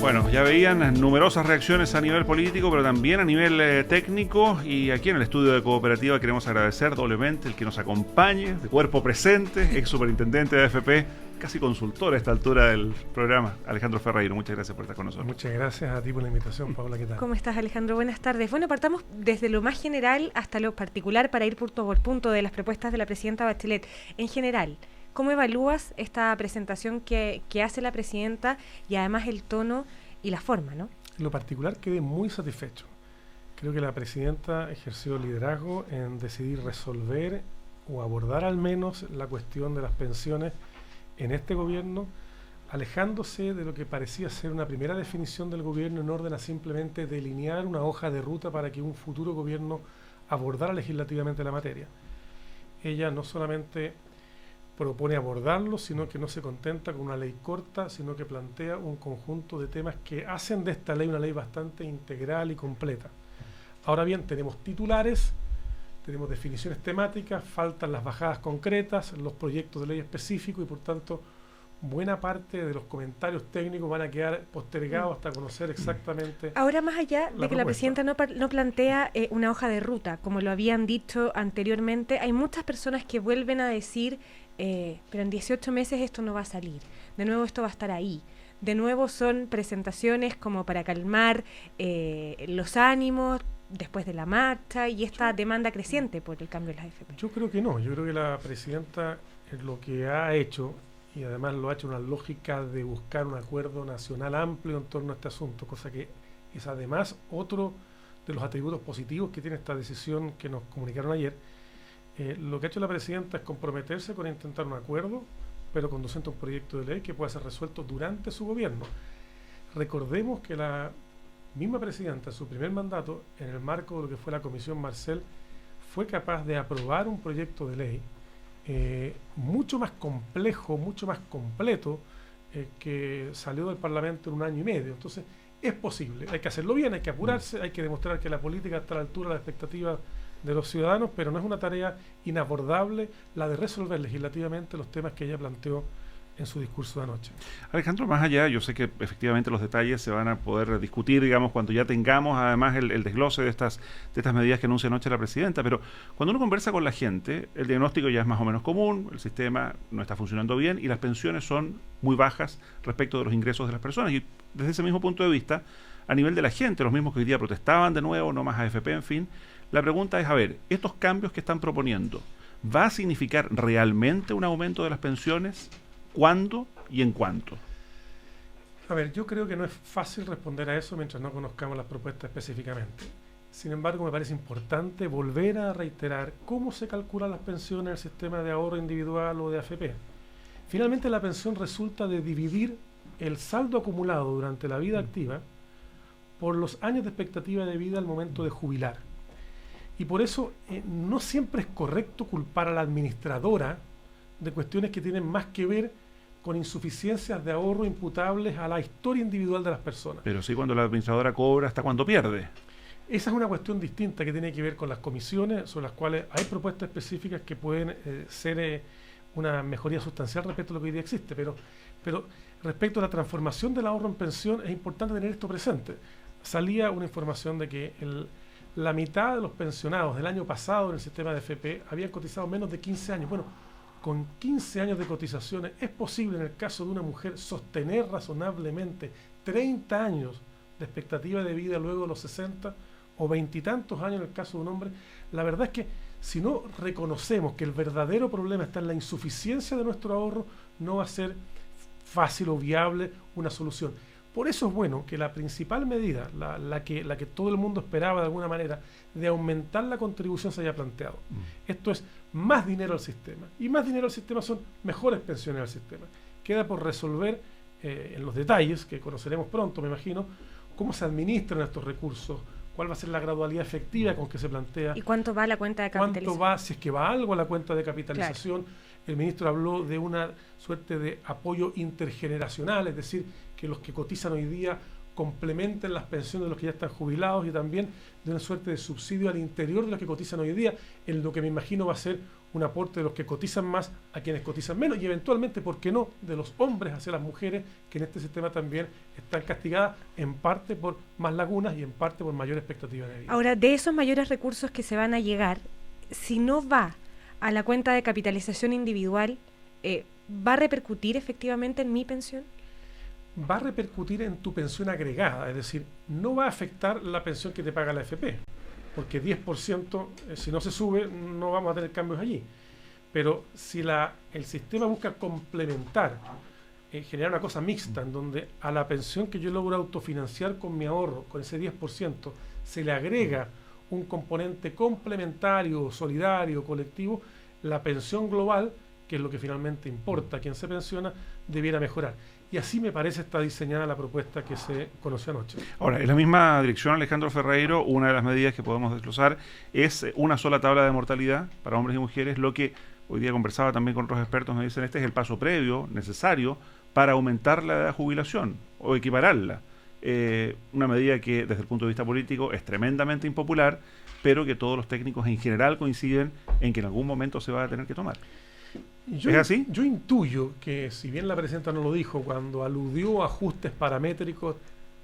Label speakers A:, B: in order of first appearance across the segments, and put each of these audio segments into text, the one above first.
A: Bueno, ya veían numerosas reacciones a nivel político, pero también a nivel técnico. Y aquí en el estudio de Cooperativa queremos agradecer doblemente el que nos acompañe, de cuerpo presente, ex superintendente de AFP, casi consultor a esta altura del programa, Alejandro Ferreiro. Muchas gracias por estar con nosotros.
B: Muchas gracias a ti por la invitación, Paula. ¿Qué tal?
C: ¿Cómo estás, Alejandro? Buenas tardes. Bueno, partamos desde lo más general hasta lo particular para ir punto por punto de las propuestas de la presidenta Bachelet. En general, ¿cómo evalúas esta presentación que hace la presidenta y además el tono y la forma, ¿no?
B: En lo particular quedé muy satisfecho. Creo que la presidenta ejerció liderazgo en decidir resolver o abordar al menos la cuestión de las pensiones en este gobierno, alejándose de lo que parecía ser una primera definición del gobierno en orden a simplemente delinear una hoja de ruta para que un futuro gobierno abordara legislativamente la materia. Ella no solamente propone abordarlo, sino que no se contenta con una ley corta, sino que plantea un conjunto de temas que hacen de esta ley una ley bastante integral y completa. Ahora bien, tenemos titulares, tenemos definiciones temáticas, faltan las bajadas concretas, los proyectos de ley específicos y por tanto buena parte de los comentarios técnicos van a quedar postergados hasta conocer exactamente.
C: Ahora, más allá de que la presidenta no plantea una hoja de ruta, como lo habían dicho anteriormente, hay muchas personas que vuelven a decir pero en 18 meses esto no va a salir, de nuevo esto va a estar ahí, de nuevo son presentaciones como para calmar los ánimos después de la marcha y esta demanda creciente por el cambio de las AFP.
B: Yo creo que no, yo creo que la presidenta lo que ha hecho, y además lo ha hecho una lógica de buscar un acuerdo nacional amplio en torno a este asunto, cosa que es además otro de los atributos positivos que tiene esta decisión que nos comunicaron ayer. Lo que ha hecho la presidenta es comprometerse con intentar un acuerdo, pero conduciendo un proyecto de ley que pueda ser resuelto durante su gobierno. Recordemos que la misma presidenta, en su primer mandato, en el marco de lo que fue la Comisión Marcel, fue capaz de aprobar un proyecto de ley mucho más complejo, mucho más completo, que salió del Parlamento en 1 año y medio. Entonces, es posible. Hay que hacerlo bien, hay que apurarse, hay que demostrar que la política está a la altura de las expectativas de los ciudadanos, pero no es una tarea inabordable la de resolver legislativamente los temas que ella planteó en su discurso de anoche.
A: Alejandro, más allá, yo sé que efectivamente los detalles se van a poder discutir, digamos, cuando ya tengamos además el desglose de estas medidas que anuncia anoche la presidenta, pero cuando uno conversa con la gente, el diagnóstico ya es más o menos común, el sistema no está funcionando bien y las pensiones son muy bajas respecto de los ingresos de las personas. Y desde ese mismo punto de vista, a nivel de la gente, los mismos que hoy día protestaban de nuevo, no más AFP, en fin, la pregunta es, a ver, estos cambios que están proponiendo, ¿va a significar realmente un aumento de las pensiones? ¿Cuándo y en cuánto?
B: A ver, yo creo que no es fácil responder a eso mientras no conozcamos las propuestas específicamente. Sin embargo, me parece importante volver a reiterar cómo se calculan las pensiones en el sistema de ahorro individual o de AFP. Finalmente, la pensión resulta de dividir el saldo acumulado durante la vida activa por los años de expectativa de vida al momento de jubilar. Y por eso no siempre es correcto culpar a la administradora de cuestiones que tienen más que ver con insuficiencias de ahorro imputables a la historia individual de las personas.
A: Pero sí cuando la administradora cobra hasta cuando pierde.
B: Esa es una cuestión distinta que tiene que ver con las comisiones, sobre las cuales hay propuestas específicas que pueden ser una mejoría sustancial respecto a lo que hoy día existe. Pero respecto a la transformación del ahorro en pensión, es importante tener esto presente. Salía una información de que la mitad de los pensionados del año pasado en el sistema de AFP habían cotizado menos de 15 años. Bueno, con 15 años de cotizaciones es posible en el caso de una mujer sostener razonablemente 30 años de expectativa de vida luego de los 60 o 20 y tantos años en el caso de un hombre. La verdad es que si no reconocemos que el verdadero problema está en la insuficiencia de nuestro ahorro, no va a ser fácil o viable una solución. Por eso es bueno que la principal medida, la que todo el mundo esperaba de alguna manera, de aumentar la contribución se haya planteado. Esto es más dinero al sistema. Y más dinero al sistema son mejores pensiones al sistema. Queda por resolver en los detalles, que conoceremos pronto, me imagino, cómo se administran estos recursos, cuál va a ser la gradualidad efectiva con que se plantea.
C: ¿Y cuánto va la cuenta de capitalización?
B: ¿Cuánto va, si es que va algo a la cuenta de capitalización? Claro. El ministro habló de una suerte de apoyo intergeneracional, es decir, que los que cotizan hoy día complementen las pensiones de los que ya están jubilados y también de una suerte de subsidio al interior de los que cotizan hoy día, en lo que me imagino va a ser un aporte de los que cotizan más a quienes cotizan menos y eventualmente, ¿por qué no?, de los hombres hacia las mujeres, que en este sistema también están castigadas en parte por más lagunas y en parte por mayor expectativa de vida.
C: Ahora, de esos mayores recursos que se van a llegar, si no va a la cuenta de capitalización individual, ¿va a repercutir efectivamente en mi pensión?
B: Va a repercutir en tu pensión agregada, es decir, no va a afectar la pensión que te paga la AFP, porque 10%, si no se sube, no vamos a tener cambios allí. Pero si el sistema busca complementar, generar una cosa mixta, en donde a la pensión que yo logro autofinanciar con mi ahorro, con ese 10%, se le agrega un componente complementario, solidario, colectivo, la pensión global, que es lo que finalmente importa a quien se pensiona, debiera mejorar. Y así me parece está diseñada la propuesta que se conoció anoche.
A: Ahora, en la misma dirección, Alejandro Ferreiro, una de las medidas que podemos desglosar es una sola tabla de mortalidad para hombres y mujeres, lo que hoy día conversaba también con otros expertos, me dicen este es el paso previo necesario para aumentar la edad de jubilación o equipararla. Una medida que desde el punto de vista político es tremendamente impopular, pero que todos los técnicos en general coinciden en que en algún momento se va a tener que tomar. ¿Es así?
B: Yo intuyo que, si bien la presidenta no lo dijo, cuando aludió a ajustes paramétricos,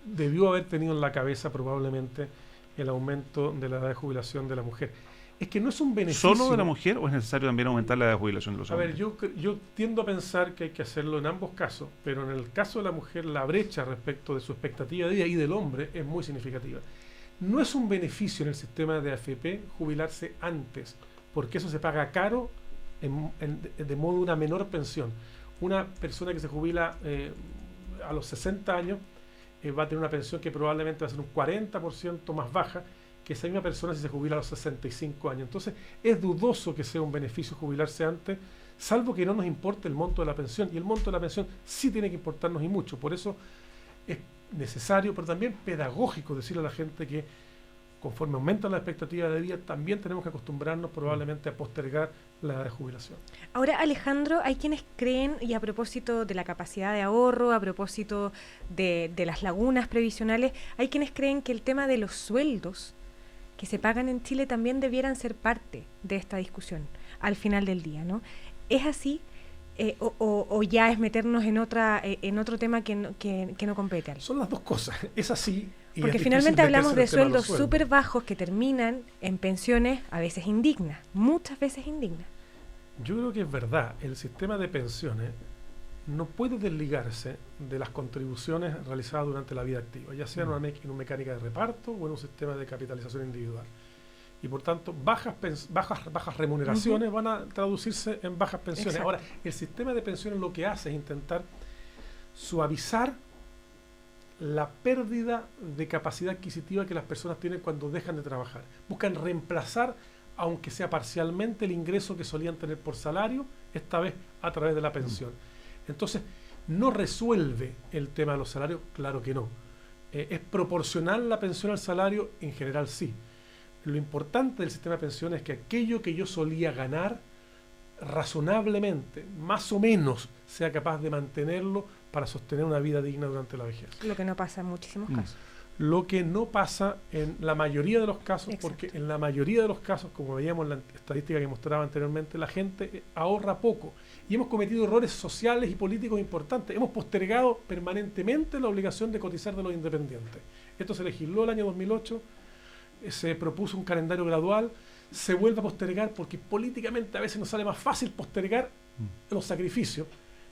B: debió haber tenido en la cabeza probablemente el aumento de la edad de jubilación de la mujer. Es que no es un beneficio...
A: ¿Solo de la mujer o es necesario también aumentar la edad de jubilación de los hombres?
B: A ver, yo tiendo a pensar que hay que hacerlo en ambos casos, pero en el caso de la mujer la brecha respecto de su expectativa de vida y del hombre es muy significativa. No es un beneficio en el sistema de AFP jubilarse antes, porque eso se paga caro de modo de una menor pensión. Una persona que se jubila a los 60 años va a tener una pensión que probablemente va a ser un 40% más baja que esa misma persona si se jubila a los 65 años. Entonces es dudoso que sea un beneficio jubilarse antes, salvo que no nos importe el monto de la pensión, y el monto de la pensión sí tiene que importarnos y mucho. Por eso es necesario, pero también pedagógico, decirle a la gente que conforme aumenta la expectativa de vida, también tenemos que acostumbrarnos probablemente a postergar la edad de jubilación.
C: Ahora, Alejandro, hay quienes creen, y a propósito de la capacidad de ahorro, a propósito de las lagunas previsionales, hay quienes creen que el tema de los sueldos que se pagan en Chile también debieran ser parte de esta discusión al final del día, ¿no? ¿Es así? O ya es meternos en otro tema que no compete al...
B: Son las dos cosas, es así.
C: Porque finalmente hablamos de sueldos súper bajos que terminan en pensiones a veces indignas, muchas veces indignas.
B: Yo creo que es verdad, el sistema de pensiones no puede desligarse de las contribuciones realizadas durante la vida activa, ya sea en una mecánica de reparto o en un sistema de capitalización individual. Y por tanto, bajas remuneraciones van a traducirse en bajas pensiones. Exacto. Ahora, el sistema de pensiones lo que hace es intentar suavizar la pérdida de capacidad adquisitiva que las personas tienen cuando dejan de trabajar. Buscan reemplazar, aunque sea parcialmente, el ingreso que solían tener por salario, esta vez a través de la pensión. Entonces, no resuelve el tema de los salarios, claro que no. ¿Es proporcional la pensión al salario? En general sí. Lo importante del sistema de pensiones es que aquello que yo solía ganar razonablemente, más o menos, sea capaz de mantenerlo para sostener una vida digna durante la vejez.
C: Lo que no pasa en muchísimos casos.
B: Lo que no pasa en la mayoría de los casos, exacto, porque en la mayoría de los casos, como veíamos en la estadística que mostraba anteriormente, la gente ahorra poco y hemos cometido errores sociales y políticos importantes. Hemos postergado permanentemente la obligación de cotizar de los independientes. Esto se legisló el año 2008, se propuso un calendario gradual, se vuelve a postergar porque políticamente a veces nos sale más fácil postergar los sacrificios,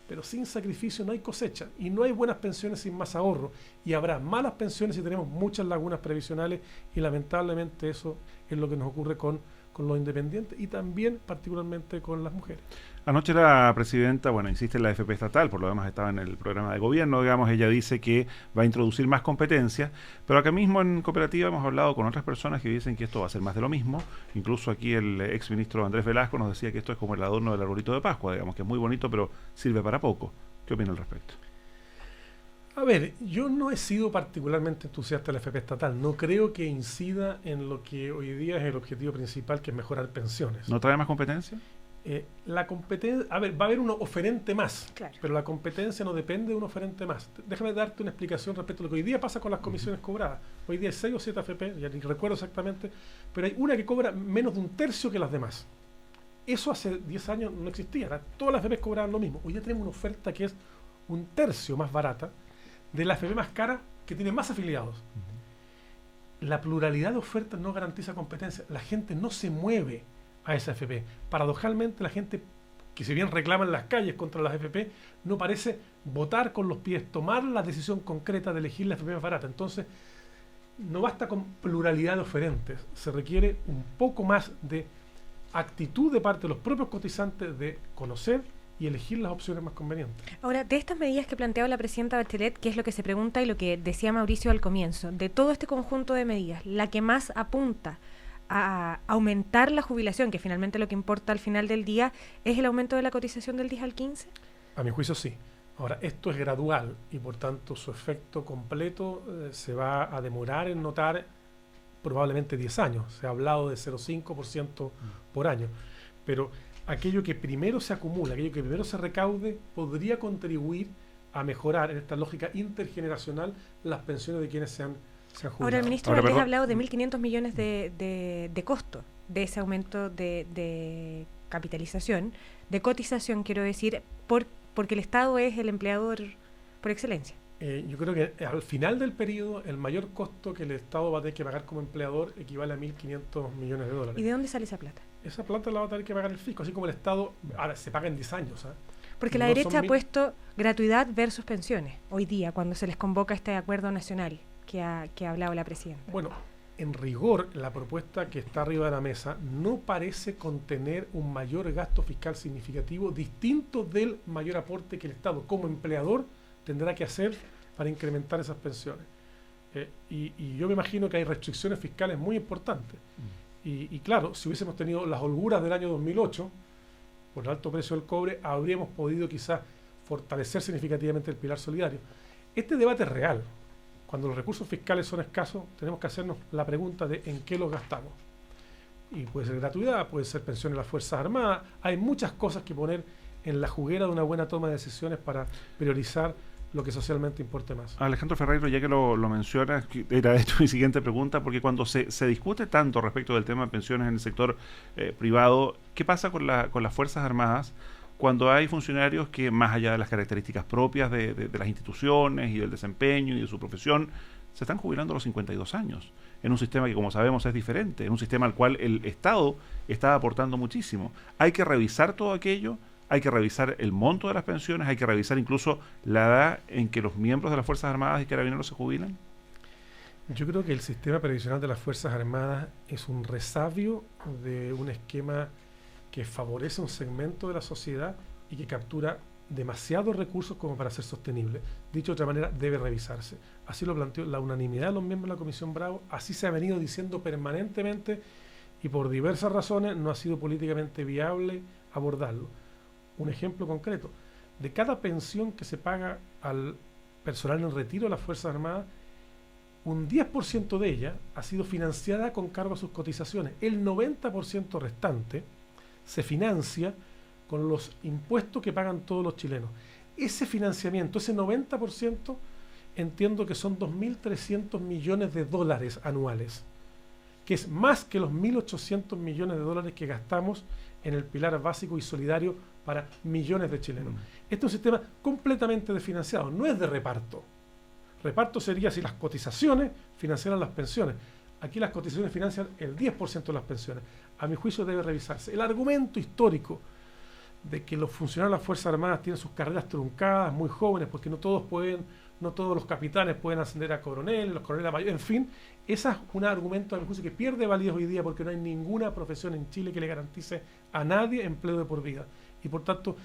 B: pero sin sacrificio no hay cosecha y no hay buenas pensiones sin más ahorro, y habrá malas pensiones si tenemos muchas lagunas previsionales, y lamentablemente eso es lo que nos ocurre con los independientes y también particularmente con las mujeres.
A: Anoche la presidenta, insiste en la AFP estatal, por lo demás estaba en el programa de gobierno, ella dice que va a introducir más competencias, pero acá mismo en Cooperativa hemos hablado con otras personas que dicen que esto va a ser más de lo mismo. Incluso aquí el exministro Andrés Velasco nos decía que esto es como el adorno del arbolito de Pascua, que es muy bonito, pero sirve para poco. ¿Qué opina al respecto?
B: A ver, yo no he sido particularmente entusiasta de la AFP estatal. No creo que incida en lo que hoy día es el objetivo principal, que es mejorar pensiones.
A: ¿No trae más competencia?
B: La competencia, a ver, va a haber un oferente más,
C: claro,
B: pero la competencia no depende de un oferente más. Déjame darte una explicación respecto a lo que hoy día pasa con las comisiones cobradas. Hoy día hay 6 o 7 AFP, ya ni recuerdo exactamente, pero hay una que cobra menos de un tercio que las demás. Eso hace 10 años no existía, todas las AFP cobraban lo mismo. Hoy día tenemos una oferta que es un tercio más barata de la AFP más cara que tiene más afiliados. La pluralidad de ofertas no garantiza competencia. La gente no se mueve a esa AFP. Paradojalmente, la gente que si bien reclama en las calles contra las AFP, no parece votar con los pies, tomar la decisión concreta de elegir la AFP más barata. Entonces, no basta con pluralidad de oferentes, se requiere un poco más de actitud de parte de los propios cotizantes de conocer y elegir las opciones más convenientes.
C: Ahora, de estas medidas que planteaba la presidenta Bachelet, ¿qué es lo que se pregunta y lo que decía Mauricio al comienzo? De todo este conjunto de medidas, la que más apunta a aumentar la jubilación, que finalmente lo que importa al final del día, ¿es el aumento de la cotización del 10 al 15?
B: A mi juicio sí. Ahora, esto es gradual y por tanto su efecto completo se va a demorar en notar probablemente 10 años. Se ha hablado de 0,5% por año. Pero aquello que primero se acumula, aquello que primero se recaude, podría contribuir a mejorar en esta lógica intergeneracional las pensiones de quienes se han jubilado.
C: Ahora, el ministro Valdés ha hablado de 1.500 millones de costo de ese aumento de capitalización, de cotización, quiero decir, porque el Estado es el empleador por excelencia.
B: Yo creo que al final del periodo el mayor costo que el Estado va a tener que pagar como empleador equivale a 1.500 millones de dólares.
C: ¿Y de dónde sale esa plata?
B: Esa plata la va a tener que pagar el fisco, así como el Estado, ahora se paga en 10 años. ¿eh?
C: Porque la derecha ha puesto gratuidad versus pensiones hoy día, cuando se les convoca este acuerdo nacional que ha hablado la presidenta.
B: Bueno, en rigor, la propuesta que está arriba de la mesa no parece contener un mayor gasto fiscal significativo distinto del mayor aporte que el Estado como empleador tendrá que hacer para incrementar esas pensiones. Y yo me imagino que hay restricciones fiscales muy importantes. Y claro, si hubiésemos tenido las holguras del año 2008, por el alto precio del cobre, habríamos podido quizás fortalecer significativamente el pilar solidario. Este debate es real. Cuando los recursos fiscales son escasos, tenemos que hacernos la pregunta de en qué los gastamos. Y puede ser gratuidad, puede ser pensiones de las Fuerzas Armadas. Hay muchas cosas que poner en la juguera de una buena toma de decisiones para priorizar lo que socialmente importe más.
A: Alejandro Ferreiro, ya que lo mencionas, era de hecho mi siguiente pregunta, porque cuando se discute tanto respecto del tema de pensiones en el sector privado, ¿qué pasa con las Fuerzas Armadas cuando hay funcionarios que, más allá de las características propias de las instituciones y del desempeño y de su profesión, se están jubilando a los 52 años, en un sistema que, como sabemos, es diferente, en un sistema al cual el Estado está aportando muchísimo? Hay que revisar todo aquello, hay que revisar el monto de las pensiones, hay que revisar incluso la edad en que los miembros de las Fuerzas Armadas y Carabineros se jubilan.
B: Yo creo que el sistema previsional de las Fuerzas Armadas es un resabio de un esquema que favorece un segmento de la sociedad y que captura demasiados recursos como para ser sostenible. Dicho de otra manera, debe revisarse. Así lo planteó la unanimidad de los miembros de la Comisión Bravo, así se ha venido diciendo permanentemente y por diversas razones no ha sido políticamente viable abordarlo. Un ejemplo concreto, de cada pensión que se paga al personal en retiro de las Fuerzas Armadas, un 10% de ella ha sido financiada con cargo a sus cotizaciones. El 90% restante se financia con los impuestos que pagan todos los chilenos. Ese financiamiento, ese 90%, entiendo que son 2.300 millones de dólares anuales, que es más que los 1.800 millones de dólares que gastamos en el pilar básico y solidario para millones de chilenos. Este es un sistema completamente desfinanciado, no es de reparto. Reparto sería si las cotizaciones financiaran las pensiones. Aquí las cotizaciones financian el 10% de las pensiones. A mi juicio debe revisarse. El argumento histórico de que los funcionarios de las Fuerzas Armadas tienen sus carreras truncadas, muy jóvenes, porque no todos los capitanes pueden ascender a coronel, los coroneles a mayor, en fin, ese es un argumento a mi juicio que pierde validez hoy día porque no hay ninguna profesión en Chile que le garantice a nadie empleo de por vida. Y por tanto,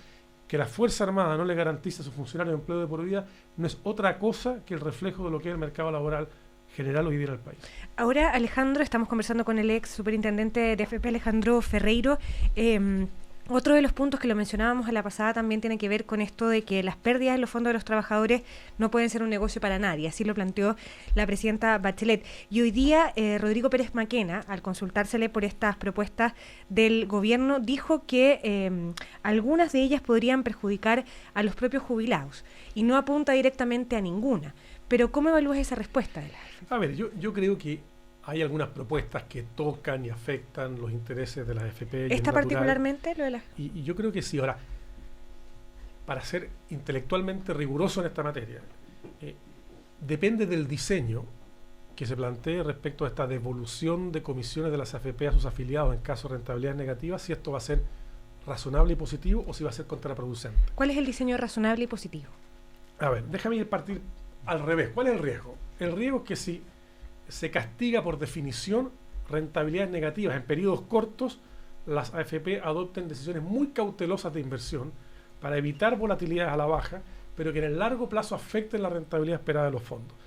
B: que la Fuerza Armada no le garantice a sus funcionarios empleo de por vida no es otra cosa que el reflejo de lo que es el mercado laboral general hoy día en el país.
C: Ahora, Alejandro, estamos conversando con el ex superintendente de AFP, Alejandro Ferreiro. Otro de los puntos que lo mencionábamos a la pasada también tiene que ver con esto de que las pérdidas en los fondos de los trabajadores no pueden ser un negocio para nadie. Así lo planteó la presidenta Bachelet. Y hoy día Rodrigo Pérez Maquena, al consultársele por estas propuestas del gobierno, dijo que algunas de ellas podrían perjudicar a los propios jubilados y no apunta directamente a ninguna. Pero ¿cómo evalúas esa respuesta de la AFP?
B: A ver, yo creo que hay algunas propuestas que tocan y afectan los intereses de la AFP.
C: ¿Esta particularmente? Lo de la...
B: y yo creo que sí. Ahora, para ser intelectualmente riguroso en esta materia, depende del diseño que se plantee respecto a esta devolución de comisiones de las AFP a sus afiliados en caso de rentabilidad negativa, si esto va a ser razonable y positivo o si va a ser contraproducente.
C: ¿Cuál es el diseño razonable y positivo?
B: A ver, déjame partir al revés. ¿Cuál es el riesgo? El riesgo es que si se castiga por definición rentabilidades negativas en periodos cortos, las AFP adopten decisiones muy cautelosas de inversión para evitar volatilidades a la baja, pero que en el largo plazo afecten la rentabilidad esperada de los fondos.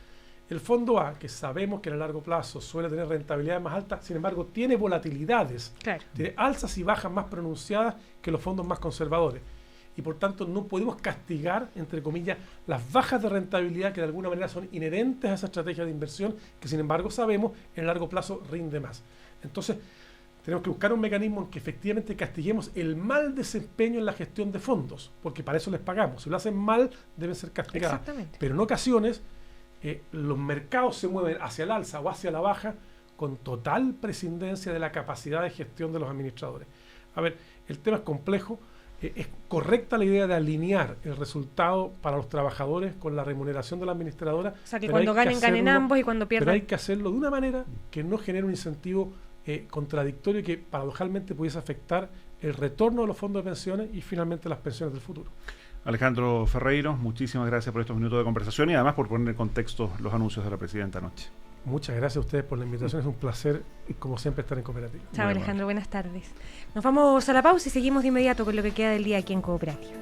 B: El fondo A, que sabemos que en el largo plazo suele tener rentabilidades más altas, sin embargo tiene volatilidades, tiene alzas y bajas más pronunciadas que los fondos más conservadores. Y por tanto no podemos castigar, entre comillas, las bajas de rentabilidad que de alguna manera son inherentes a esa estrategia de inversión, que sin embargo sabemos en el largo plazo rinde más. Entonces tenemos que buscar un mecanismo en que efectivamente castiguemos el mal desempeño en la gestión de fondos, porque para eso les pagamos. Si lo hacen mal, deben ser castigadas. Pero en ocasiones los mercados se mueven hacia el alza o hacia la baja con total prescindencia de la capacidad de gestión de los administradores. A ver, el tema es complejo. Es correcta la idea de alinear el resultado para los trabajadores con la remuneración de la administradora.
C: O sea, que cuando ganen ambos y cuando pierdan.
B: Pero hay que hacerlo de una manera que no genere un incentivo contradictorio que paradojalmente pudiese afectar el retorno de los fondos de pensiones y finalmente las pensiones del futuro.
A: Alejandro Ferreiro, muchísimas gracias por estos minutos de conversación y además por poner en contexto los anuncios de la presidenta anoche.
B: Muchas gracias a ustedes por la invitación, es un placer, como siempre, estar en Cooperativa.
C: Chao, Alejandro, buenas tardes. Nos vamos a la pausa y seguimos de inmediato con lo que queda del día aquí en Cooperativa.